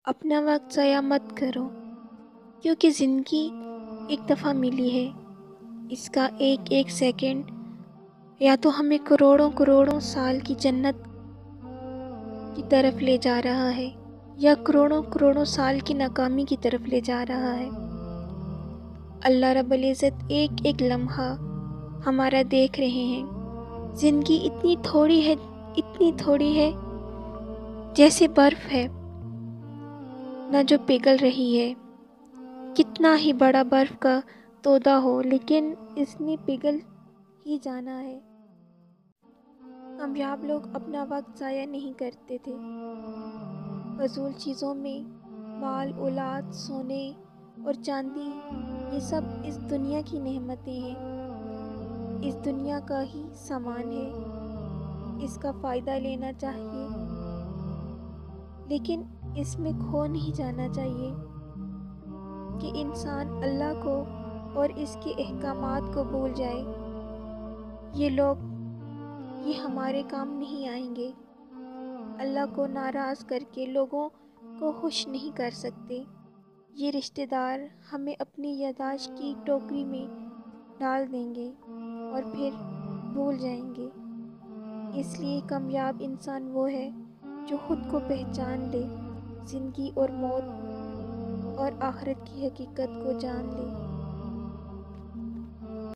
اپنا وقت ضائع مت کرو، کیونکہ زندگی ایک دفعہ ملی ہے۔ اس کا ایک ایک سیکنڈ یا تو ہمیں کروڑوں کروڑوں سال کی جنت کی طرف لے جا رہا ہے یا کروڑوں کروڑوں سال کی ناکامی کی طرف لے جا رہا ہے۔ اللہ رب العزت ایک ایک لمحہ ہمارا دیکھ رہے ہیں۔ زندگی اتنی تھوڑی ہے جیسے برف ہے، نہ جو پگھل رہی ہے۔ کتنا ہی بڑا برف کا تودہ ہو لیکن اس نے پگھل ہی جانا ہے۔ کامیاب لوگ اپنا وقت ضائع نہیں کرتے تھے فضول چیزوں میں۔ مال، اولاد، سونے اور چاندی یہ سب اس دنیا کی نعمتیں ہیں، اس دنیا کا ہی سامان ہے، اس کا فائدہ لینا چاہیے لیکن اس میں کھو نہیں جانا چاہیے کہ انسان اللہ کو اور اس کے احکامات کو بھول جائے۔ یہ ہمارے کام نہیں آئیں گے۔ اللہ کو ناراض کر کے لوگوں کو خوش نہیں کر سکتے۔ یہ رشتہ دار ہمیں اپنی یادداشت کی ٹوکری میں ڈال دیں گے اور پھر بھول جائیں گے۔ اس لیے کامیاب انسان وہ ہے جو خود کو پہچان لے، زندگی اور موت اور آخرت کی حقیقت کو جان لے۔